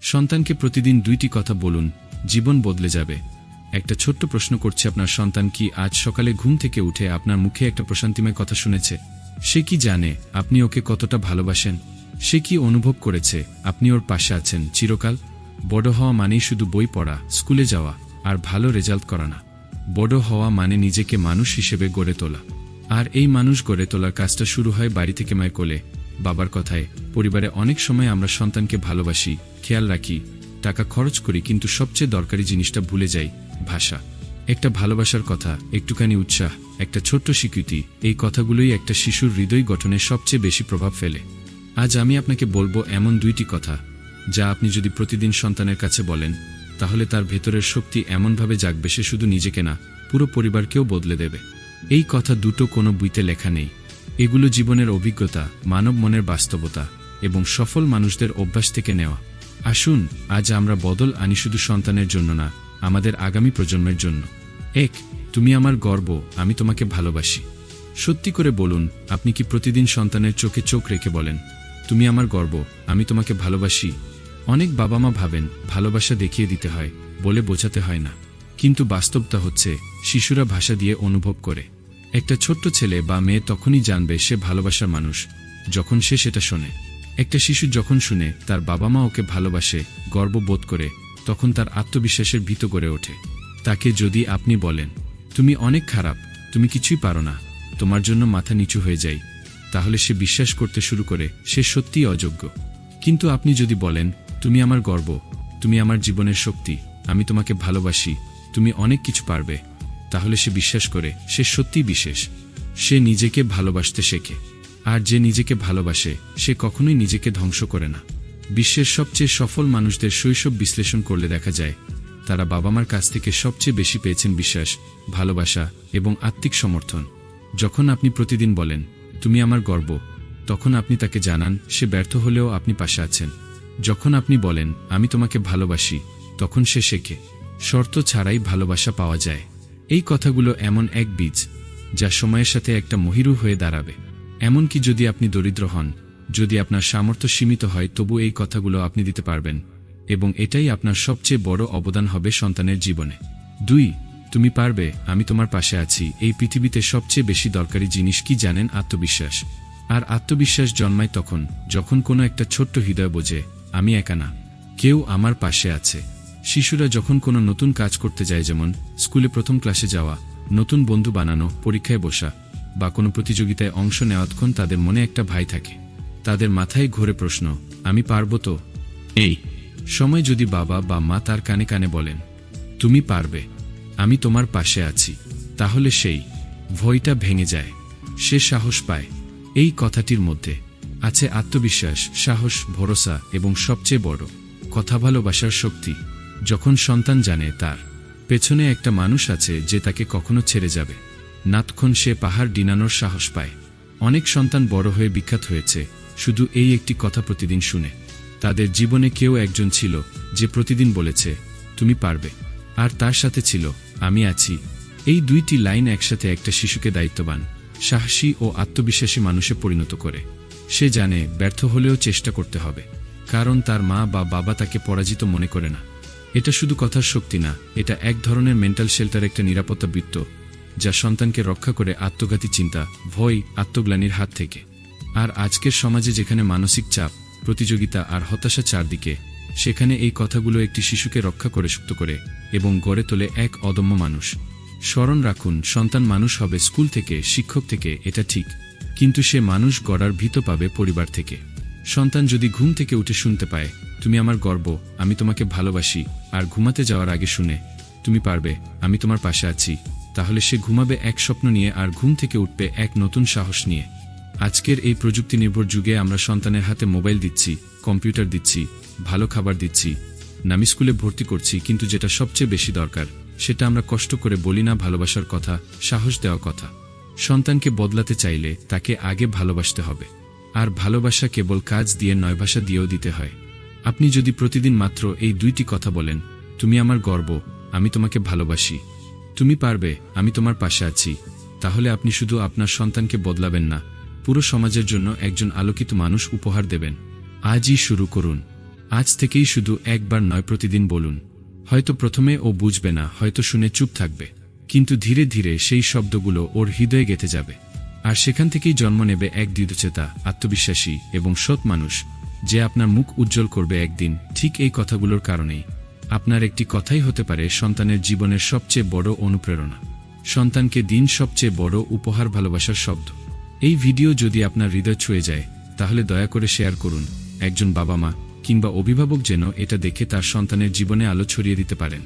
সন্তানকে প্রতিদিন 2টি কথা বলুন, জীবন বদলে যাবে। একটা ছোট্ট প্রশ্ন করছে, আপনার সন্তান কি আজ সকালে ঘুম থেকে উঠে আপনার মুখে একটা প্রশান্তিময় কথা শুনেছে? সে কি জানে আপনি ওকে কতটা ভালোবাসেন? সে কি অনুভব করেছে আপনি ওর পাশে আছেন চিরকাল? বড় হওয়া মানেই শুধু বই পড়া, স্কুলে যাওয়া আর ভালো রেজাল্ট করা না। বড় হওয়া মানে নিজেকে মানুষ হিসেবে গড়ে তোলা। আর এই মানুষ গড়ে তোলার কাজটা শুরু হয় বাড়ি থেকে, মায়ের কোলে, বাবার কথায়। পরিবারে অনেক সময় আমরা সন্তানকে ভালোবাসি, খেয়াল রাখি, টাকা খরচ করি, কিন্তু সবচেয়ে দরকারি জিনিসটা ভুলে যাই, ভাষা। একটা ভালোবাসার কথা, একটুখানি উৎসাহ, একটা ছোট্ট স্বীকৃতি, এই কথাগুলোই একটা শিশুর হৃদয় গঠনে সবচেয়ে বেশি প্রভাব ফেলে। আজ আমি আপনাকে বলবো এমন 2টি কথা, যা আপনি যদি প্রতিদিন সন্তানের কাছে বলেন, তাহলে তার ভেতরের শক্তি এমনভাবে জাগবে সে শুধু নিজেকে না, পুরো পরিবারকেও বদলে দেবে। এই কথা দুটো কোনো বইতে লেখা নেই। এগুলো জীবনের অভিজ্ঞতা, মানব মনের বাস্তবতা এবং সফল মানুষদের অভ্যাস থেকে নেওয়া। আসুন আজ আমরা বদল আনি, শুধু সন্তানের জন্য না, আমাদের আগামী প্রজন্মের জন্য। 1. তুমি আমার গর্ব, আমি তোমাকে ভালোবাসি। সত্যি করে বলুন, আপনি কি প্রতিদিন সন্তানের চোখে চোখ রেখে বলেন, তুমি আমার গর্ব, আমি তোমাকে ভালোবাসি? অনেক বাবা মা ভাবেন ভালোবাসা দেখিয়ে দিতে হয়, বলে বোঝাতে হয় না। কিন্তু বাস্তবতা হচ্ছে, শিশুরা ভাষা দিয়ে অনুভব করে। একটা ছোট্ট ছেলে বা মেয়ে তখনই জানবে সে ভালোবাসার মানুষ, যখন সে সেটা শোনে। একটা শিশু যখন শুনে তার বাবা মা ওকে ভালোবাসে, গর্ব বোধ করে, তখন তার আত্মবিশ্বাসের ভিত গড়ে ওঠে। তাকে যদি আপনি বলেন, তুমি অনেক খারাপ, তুমি কিছুই পারো না, তোমার জন্য মাথা নিচু হয়ে যায়, তাহলে সে বিশ্বাস করতে শুরু করে সে সত্যিই অযোগ্য। কিন্তু আপনি যদি বলেন, তুমি আমার গর্ব, তুমি আমার জীবনের শক্তি, আমি তোমাকে ভালোবাসি, তুমি অনেক কিছু পারবে, তাহলে সে বিশ্বাস করে সে সত্যিই বিশেষ। সে নিজেকে ভালোবাসতে শেখে। আর যে নিজেকে ভালোবাসে সে কখনোই নিজেকে ধ্বংস করে না। বিশ্বের সবচেয়ে সফল মানুষদের শৈশব বিশ্লেষণ করলে দেখা যায়, তারা বাবা মার কাছ থেকে সবচেয়ে বেশি পেয়েছেন বিশ্বাস, ভালোবাসা এবং আত্মিক সমর্থন। যখন আপনি প্রতিদিন বলেন, তুমি আমার গর্ব, তখন আপনি তাকে জানান সে ব্যর্থ হলেও আপনি পাশে আছেন। যখন আপনি বলেন, আমি তোমাকে ভালোবাসি, তখন সে শেখে শর্ত ছাড়াই ভালোবাসা পাওয়া যায়। এই কথাগুলো এমন এক বীজ, যা সময়ের সাথে একটা মহিরু হয়ে দাঁড়াবে। এমনকি যদি আপনি দরিদ্র হন, যদি আপনার সামর্থ্য সীমিত হয়, তবু এই কথাগুলো আপনি দিতে পারবেন, এবং এটাই আপনার সবচেয়ে বড় অবদান হবে সন্তানের জীবনে। 2. তুমি পারবে, আমি তোমার পাশে আছি। এই পৃথিবীতে সবচেয়ে বেশি দরকারি জিনিস কি জানেন? আত্মবিশ্বাস। আর আত্মবিশ্বাস জন্মায় তখন যখন কোনো একটা ছোট্ট হৃদয় বোঝে, আমি একা না, কেউ আমার পাশে আছে। শিশুরা যখন কোনো নতুন কাজ করতে যায়, যেমন স্কুলে প্রথম ক্লাসে যাওয়া, নতুন বন্ধু বানানো, পরীক্ষায় বসা বা কোনো প্রতিযোগিতায় অংশ নেওয়াতক্ষণ তাদের মনে একটা ভয় থাকে। তাদের মাথায় ঘোরে প্রশ্ন, আমি পারব তো? এই সময় যদি বাবা বা মা তার কানে কানে বলেন, তুমি পারবে, আমি তোমার পাশে আছি, তাহলে সেই ভয়টা ভেঙে যায়, সে সাহস পায়। এই কথাটির মধ্যে আছে আত্মবিশ্বাস, সাহস, ভরসা এবং সবচেয়ে বড় কথা, ভালোবাসার শক্তি। যখন সন্তান জানে তার পেছনে একটা মানুষ আছে যে তাকে কখনো ছেড়ে যাবে না, তখন সে পাহাড় ডিনানোর সাহস পায়। অনেক সন্তান বড় হয়ে বিখ্যাত হয়েছে শুধু এই একটি কথা প্রতিদিন শুনে। তাদের জীবনে কেউ একজন ছিল যে প্রতিদিন বলেছে, তুমি পারবে, আর তার সাথে ছিল, আমি আছি। এই 2টি লাইন একসাথে একটা শিশুকে দায়িত্ববান, সাহসী ও আত্মবিশ্বাসী মানুষে পরিণত করে। সে জানে ব্যর্থ হলেও চেষ্টা করতে হবে, কারণ তার মা বা বাবা তাকে পরাজিত মনে করে না। এটা শুধু কথার শক্তি না, এটা এক ধরনের মেন্টাল শেল্টার, একটা নিরাপত্তা বৃত্ত যা সন্তানকে রক্ষা করে আত্মঘাতী চিন্তা, ভয়, আত্মগ্লানির হাত থেকে। আর আজকের সমাজে যেখানে মানসিক চাপ, প্রতিযোগিতা আর হতাশা চারদিকে, সেখানে এই কথাগুলো একটি শিশুকে রক্ষা করে, শক্ত করে এবং গড়ে তোলে এক অদম্য মানুষ। স্মরণ রাখুন, সন্তান মানুষ হবে স্কুল থেকে, শিক্ষক থেকে, এটা ঠিক, কিন্তু সে মানুষ গড়ার ভিত পাবে পরিবার থেকে। সন্তান যদি ঘুম থেকে উঠে শুনতে পায়, তুমি আমার গর্ব, আমি তোমাকে ভালোবাসি, আর ঘুমাতে যাওয়ার আগে শুনে, তুমি পারবে, আমি তোমার পাশে আছি, তাহলে সে ঘুমাবে এক স্বপ্ন নিয়ে আর ঘুম থেকে উঠবে এক নতুন সাহস নিয়ে। আজকের এই প্রযুক্তি নির্ভর যুগে আমরা সন্তানের হাতে মোবাইল দিচ্ছি, কম্পিউটার দিচ্ছি, ভালো খাবার দিচ্ছি, নামি স্কুলে ভর্তি করছি, কিন্তু যেটা সবচেয়ে বেশি দরকার সেটা আমরা কষ্ট করে বলি না, ভালোবাসার কথা, সাহস দেওয়া কথা। সন্তানকে বদলাতে চাইলে তাকে আগে ভালোবাসতে হবে। আর ভালোবাসা কেবল কাজ দিয়ে নয়, ভাষা দিয়েও দিতে হয়। আপনি যদি প্রতিদিন মাত্র এই 2টি কথা বলেন, তুমি আমার গর্ব, আমি তোমাকে ভালোবাসি, তুমি পারবে, আমি তোমার পাশে আছি, তাহলে আপনি শুধু আপনার সন্তানকে বদলাবেন না, পুরো সমাজের জন্য একজন আলোকিত মানুষ উপহার দেবেন। আজই শুরু করুন। আজ থেকেই শুধু একবার নয়, প্রতিদিন বলুন। হয়তো প্রথমে ও বুঝবে না, হয়তো শুনে চুপ থাকবে, কিন্তু ধীরে ধীরে সেই শব্দগুলো ওর হৃদয়ে গেঁথে যাবে। আর সেখান থেকেই জন্ম নেবে এক দৃঢ়চেতা, আত্মবিশ্বাসী এবং সৎ মানুষ, যে আপনার মুখ উজ্জ্বল করবে একদিন। ঠিক এই কথাগুলোর কারণেই আপনার একটি কথাই হতে পারে সন্তানের জীবনের সবচেয়ে বড় অনুপ্রেরণা। সন্তানকে দিন সবচেয়ে বড় উপহার, ভালোবাসার শব্দ। এই ভিডিও যদি আপনার হৃদয় ছুঁয়ে যায়, তাহলে দয়া করে শেয়ার করুন। একজন বাবা মা কিংবা অভিভাবক যেন এটা দেখে তার সন্তানের জীবনে আলো ছড়িয়ে দিতে পারেন।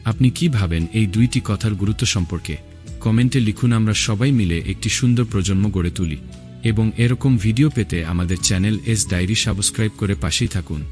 আপনি কি ভাবেন এই দুইটি কথার গুরুত্ব সম্পর্কে? কমেন্টে লিখুন। আমরা সবাই মিলে একটি সুন্দর প্রজন্ম গড়ে তুলি। এবং এরকম ভিডিও পেতে আমাদের চ্যানেল এস ডায়েরি সাবস্ক্রাইব করে পাশেই থাকুন।